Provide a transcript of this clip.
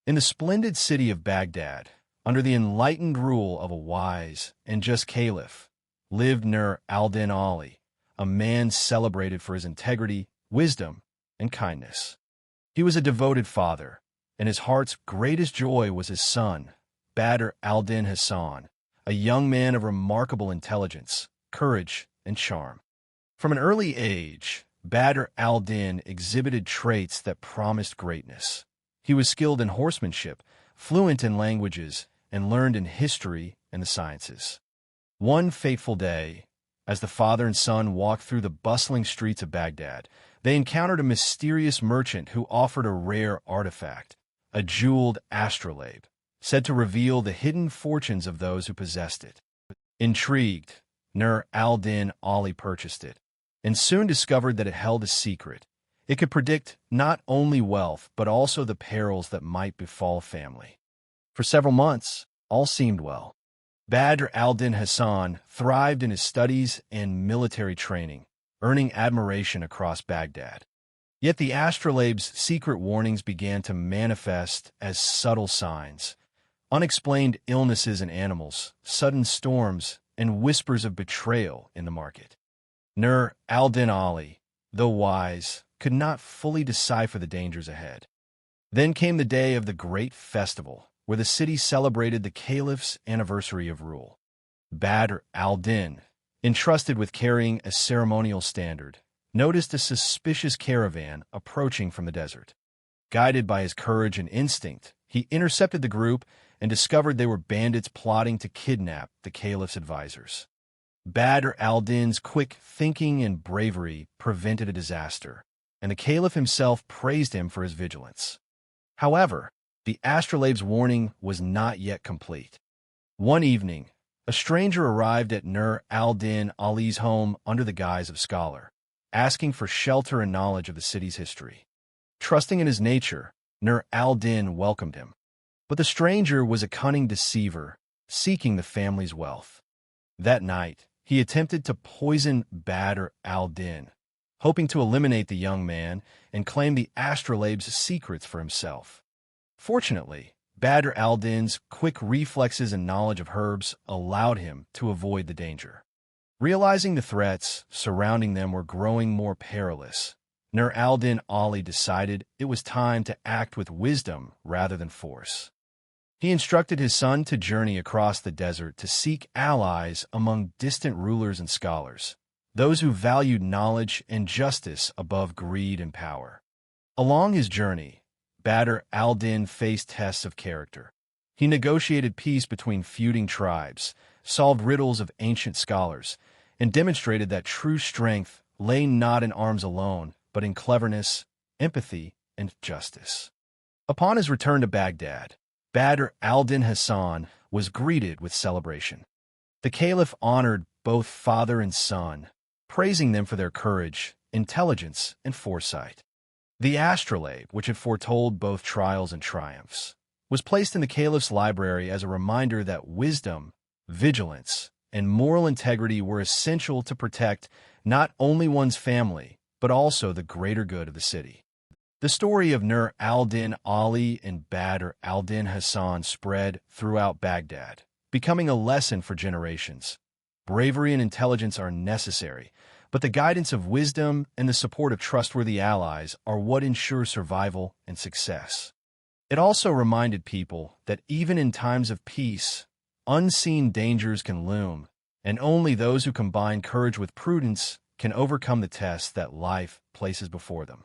In the splendid city of Baghdad, under the enlightened rule of a wise and just caliph, lived Nur al-Din Ali, a man celebrated for his integrity, wisdom, and kindness. He was a devoted father, and his heart's greatest joy was his son, Badr al-Din Hasan, a young man of remarkable intelligence, courage, and charm. From an early age, Badr al-Din exhibited traits that promised greatness. He was skilled in horsemanship, fluent in languages, and learned in history and the sciences. One fateful day, as the father and son walked through the bustling streets of Baghdad, they encountered a mysterious merchant who offered a rare artifact, a jeweled astrolabe, said to reveal the hidden fortunes of those who possessed it. Intrigued, Nur al-Din Ali purchased it, and soon discovered that it held a secret. It could predict not only wealth, but also the perils that might befall family. For several months, all seemed well. Badr al-Din Hasan thrived in his studies and military training, earning admiration across Baghdad. Yet the astrolabe's secret warnings began to manifest as subtle signs. Unexplained illnesses in animals, sudden storms, and whispers of betrayal in the market. Nur al-Din Ali, though wise, could not fully decipher the dangers ahead. Then came the day of the great festival, where the city celebrated the Caliph's anniversary of rule. Badr al-Din, entrusted with carrying a ceremonial standard, noticed a suspicious caravan approaching from the desert. Guided by his courage and instinct, he intercepted the group and discovered they were bandits plotting to kidnap the Caliph's advisors. Badr al-Din's quick thinking and bravery prevented a disaster, and the Caliph himself praised him for his vigilance. However, the astrolabe's warning was not yet complete. One evening, a stranger arrived at Nur al-Din Ali's home under the guise of scholar, asking for shelter and knowledge of the city's history. Trusting in his nature, Nur al-Din welcomed him. But the stranger was a cunning deceiver, seeking the family's wealth. That night, he attempted to poison Badr al-Din, hoping to eliminate the young man and claim the astrolabe's secrets for himself. Fortunately, Badr al-Din's quick reflexes and knowledge of herbs allowed him to avoid the danger. Realizing the threats surrounding them were growing more perilous, Nur al-Din Ali decided it was time to act with wisdom rather than force. He instructed his son to journey across the desert to seek allies among distant rulers and scholars, those who valued knowledge and justice above greed and power. Along his journey, Badr al-Din faced tests of character. He negotiated peace between feuding tribes, solved riddles of ancient scholars, and demonstrated that true strength lay not in arms alone, but in cleverness, empathy, and justice. Upon his return to Baghdad, Badr al-Din Hasan was greeted with celebration. The Caliph honored both father and son, praising them for their courage, intelligence, and foresight. The astrolabe, which had foretold both trials and triumphs, was placed in the Caliph's library as a reminder that wisdom, vigilance, and moral integrity were essential to protect not only one's family, but also the greater good of the city. The story of Nur al-Din Ali and Badr al-Din Hasan spread throughout Baghdad, becoming a lesson for generations. Bravery and intelligence are necessary, but the guidance of wisdom and the support of trustworthy allies are what ensure survival and success. It also reminded people that even in times of peace, unseen dangers can loom, and only those who combine courage with prudence can overcome the tests that life places before them.